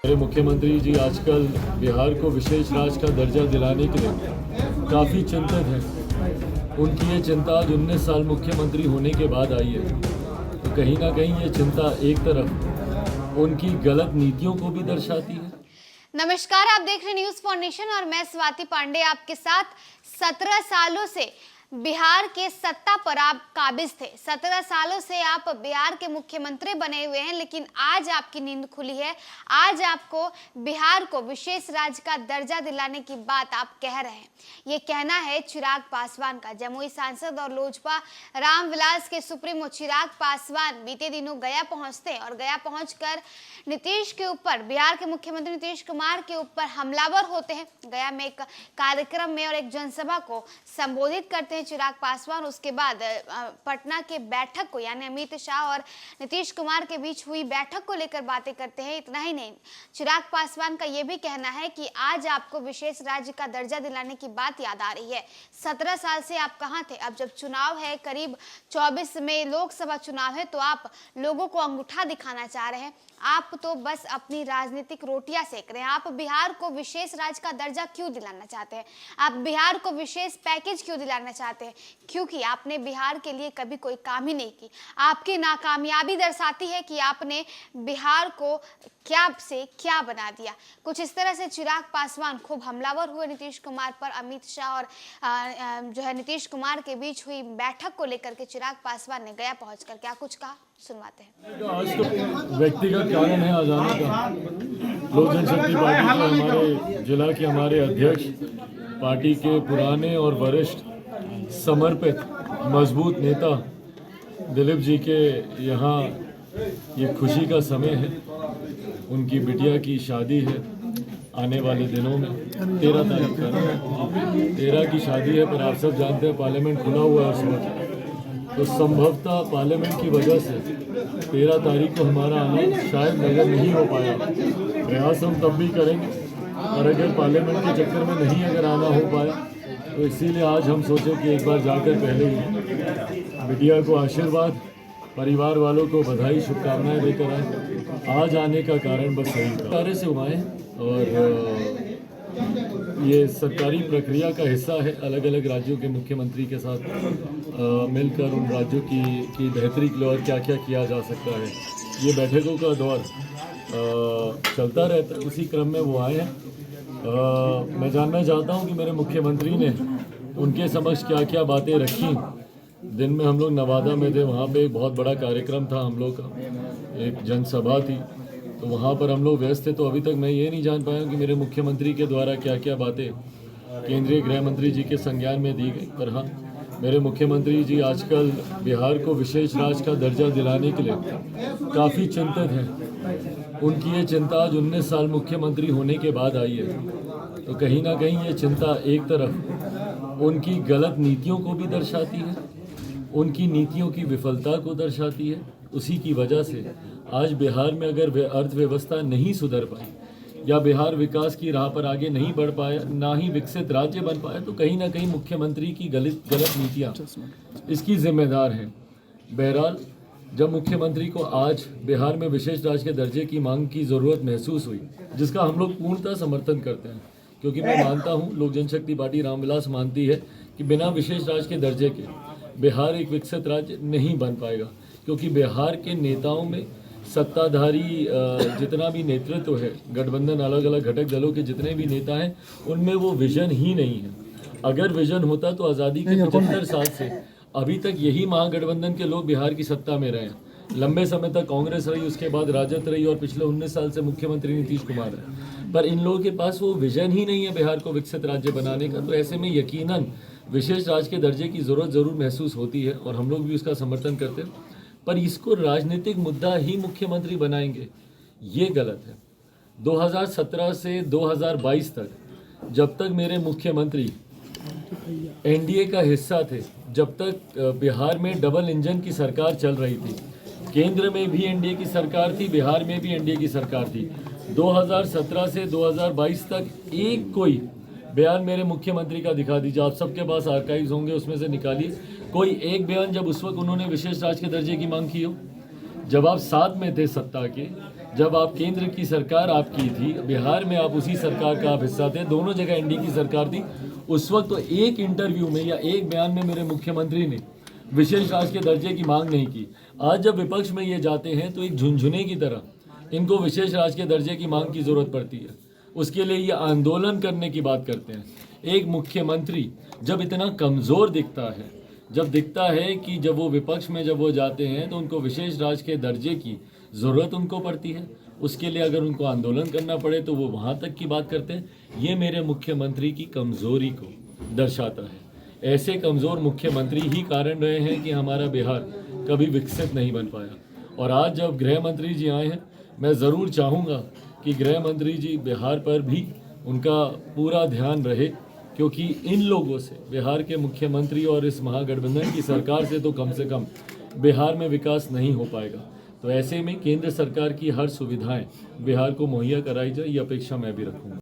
मेरे मुख्यमंत्री जी आजकल बिहार को विशेष राज्य का दर्जा दिलाने के लिए काफ़ी चिंतित हैं। उनकी ये चिंता आज 19 साल मुख्यमंत्री होने के बाद आई है। तो कहीं ना कहीं ये चिंता एक तरफ उनकी गलत नीतियों को भी दर्शाती है। नमस्कार, आप देख रहे हैं न्यूज़ फॉर नेशन और मैं स्वाति पांडे आपके साथ। 17 सालों से बिहार के सत्ता पर आप काबिज थे। 17 सालों से आप बिहार के मुख्यमंत्री बने हुए हैं, लेकिन आज आपकी नींद खुली है। आज आपको बिहार को विशेष राज्य का दर्जा दिलाने की बात आप कह रहे हैं। ये कहना है चिराग पासवान का। जमुई सांसद और लोजपा रामविलास के सुप्रीमो चिराग पासवान बीते दिनों गया पहुंचते हैं और गया पहुंचकर नीतीश के ऊपर, बिहार के मुख्यमंत्री नीतीश कुमार के ऊपर हमलावर होते हैं। गया में एक कार्यक्रम में और एक जनसभा को संबोधित करते हैं चिराग पासवान। उसके बाद पटना के बैठक को, यानी अमित शाह और नीतीश कुमार के बीच हुई बैठक को लेकर बातें करते हैं। इतना ही नहीं, चिराग पासवान का यह भी कहना है कि आज आपको विशेष राज्य का दर्जा दिलाने की बात याद आ रही है। 17 साल से आप कहां थे? अब जब चुनाव है, करीब 24 में लोकसभा चुनाव है, तो आप लोगों को अंगूठा दिखाना चाह रहे हैं। आप तो बस अपनी राजनीतिक रोटियां सेक रहे हैं। आप बिहार को विशेष राज्य का दर्जा क्यों दिलाना चाहते हैं? आप बिहार को विशेष पैकेज क्यों दिलाना चाहते हैं? क्योंकि आपने बिहार के लिए कभी कोई काम ही नहीं की। आपकी नाकामयाबी दर्शाती है कि आपने बिहार को क्या से क्या बना दिया। कुछ इस तरह से चिराग पासवान खूब हमलावर हुए नीतीश कुमार पर। अमित शाह और नीतीश कुमार के बीच हुई बैठक को लेकर के चिराग पासवान ने गया पहुंचकर क्या कुछ कहा, सुनवाते हैं। आज तो व्यक्तिगत कारण है आज आने का। लोक जनशक्ति पार्टी के हमारे जिला के हमारे अध्यक्ष, पार्टी के पुराने और वरिष्ठ समर्पित मजबूत नेता दिलीप जी के यहाँ ये खुशी का समय है। उनकी बिटिया की शादी है आने वाले दिनों में, 13 तारीख का 13 की शादी है। पर आप सब जानते हैं पार्लियामेंट खुला हुआ है उस वक्त, तो संभवतः पार्लियामेंट की वजह से 13 तारीख को हमारा आना शायद नजर नहीं हो पाया। प्रयास हम तब भी करेंगे, और अगर पार्लियामेंट के चक्कर में नहीं अगर आना हो पाया तो इसीलिए आज हम सोचे कि एक बार जाकर पहले ही बिटिया को आशीर्वाद, परिवार वालों को बधाई, शुभकामनाएं देकर आए। आज आने का कारण बस यही था। कार्य से हुआ है और ये सरकारी प्रक्रिया का हिस्सा है। अलग अलग राज्यों के मुख्यमंत्री के साथ मिलकर उन राज्यों की बेहतरी के लिए और क्या क्या किया जा सकता है, ये बैठकों का दौर चलता रहता है। उसी क्रम में वो आए हैं। मैं जानना चाहता हूँ कि मेरे मुख्यमंत्री ने उनके समक्ष क्या क्या बातें रखी। दिन में हम लोग नवादा में थे, वहाँ पे एक बहुत बड़ा कार्यक्रम था हम लोग का, एक जनसभा थी, तो वहाँ पर हम लोग व्यस्त थे। तो अभी तक मैं ये नहीं जान पाया कि मेरे मुख्यमंत्री के द्वारा क्या क्या बातें केंद्रीय गृह मंत्री जी के संज्ञान में दी गई। पर हाँ, मेरे मुख्यमंत्री जी आजकल बिहार को विशेष राज्य का दर्जा दिलाने के लिए काफ़ी चिंतित हैं। उनकी ये चिंता आज 19 साल मुख्यमंत्री होने के बाद आई है। तो कहीं ना कहीं ये चिंता एक तरफ उनकी गलत नीतियों को भी दर्शाती है, उनकी नीतियों की विफलता को दर्शाती है। उसी की वजह से आज बिहार में अगर अर्थव्यवस्था नहीं सुधर पाई या बिहार विकास की राह पर आगे नहीं बढ़ पाया, ना ही विकसित राज्य बन पाया, तो कहीं ना कहीं मुख्यमंत्री की गलत नीतियाँ इसकी जिम्मेदार हैं। बहरहाल, जब मुख्यमंत्री को आज बिहार में विशेष राज्य के दर्जे की मांग की ज़रूरत महसूस हुई, जिसका हम लोग पूर्णतः समर्थन करते हैं, क्योंकि मैं मानता हूँ, लोक जनशक्ति पार्टी रामविलास मानती है कि बिना विशेष राज्य के दर्जे के बिहार एक विकसित राज्य नहीं बन पाएगा। क्योंकि बिहार के नेताओं में सत्ताधारी जितना भी नेतृत्व है, गठबंधन अलग अलग घटक दलों के जितने भी नेता हैं, उनमें वो विजन ही नहीं है। अगर विजन होता तो आज़ादी के 75 साल से अभी तक यही महागठबंधन के लोग बिहार की सत्ता में रहे। लंबे समय तक कांग्रेस रही, उसके बाद राजद रही, और पिछले 19 साल से मुख्यमंत्री नीतीश कुमार है। पर इन लोगों के पास वो विजन ही नहीं है बिहार को विकसित राज्य बनाने का। तो ऐसे में यकीनन विशेष राज्य के दर्जे की ज़रूरत ज़रूर महसूस होती है, और हम लोग भी उसका समर्थन करते हैं। पर इसको राजनीतिक मुद्दा ही मुख्यमंत्री बनाएंगे, ये गलत है। 2017 से 2022 तक, जब तक मेरे मुख्यमंत्री एनडीए का हिस्सा थे, जब तक बिहार में डबल इंजन की सरकार चल रही थी, केंद्र में भी एनडीए की सरकार थी, बिहार में भी एनडीए की सरकार थी, 2017 से 2022 तक एक कोई बयान मेरे मुख्यमंत्री का दिखा दीजिए। आप सबके पास आर्काइव्स होंगे, उसमें से निकालिए कोई एक बयान जब उस वक्त उन्होंने विशेष राज्य के दर्जे की मांग की हो। जब आप साथ में थे सत्ता के, जब आप केंद्र की सरकार आपकी थी, बिहार में आप उसी सरकार का आप हिस्सा थे, दोनों जगह एनडीए की सरकार थी, उस वक्त तो एक इंटरव्यू में या एक बयान में मेरे मुख्यमंत्री ने विशेष राज्य के दर्जे की मांग नहीं की। आज जब विपक्ष में ये जाते हैं तो एक झुनझुने की तरह इनको विशेष राज्य के दर्जे की मांग की जरूरत पड़ती है, उसके लिए ये आंदोलन करने की बात करते हैं। एक मुख्यमंत्री जब इतना कमज़ोर दिखता है, जब दिखता है कि जब वो विपक्ष में जब वो जाते हैं तो उनको विशेष राज्य के दर्जे की ज़रूरत उनको पड़ती है, उसके लिए अगर उनको आंदोलन करना पड़े तो वो वहाँ तक की बात करते हैं। ये मेरे मुख्यमंत्री की कमज़ोरी को दर्शाता है। ऐसे कमज़ोर मुख्यमंत्री ही कारण रहे हैं कि हमारा बिहार कभी विकसित नहीं बन पाया। और आज जब गृह मंत्री जी आए हैं, मैं ज़रूर चाहूँगा कि गृह मंत्री जी बिहार पर भी उनका पूरा ध्यान रहे, क्योंकि इन लोगों से, बिहार के मुख्यमंत्री और इस महागठबंधन की सरकार से तो कम से कम बिहार में विकास नहीं हो पाएगा। तो ऐसे में केंद्र सरकार की हर सुविधाएं बिहार को मुहैया कराई जाए, ये अपेक्षा मैं भी रखूँगा।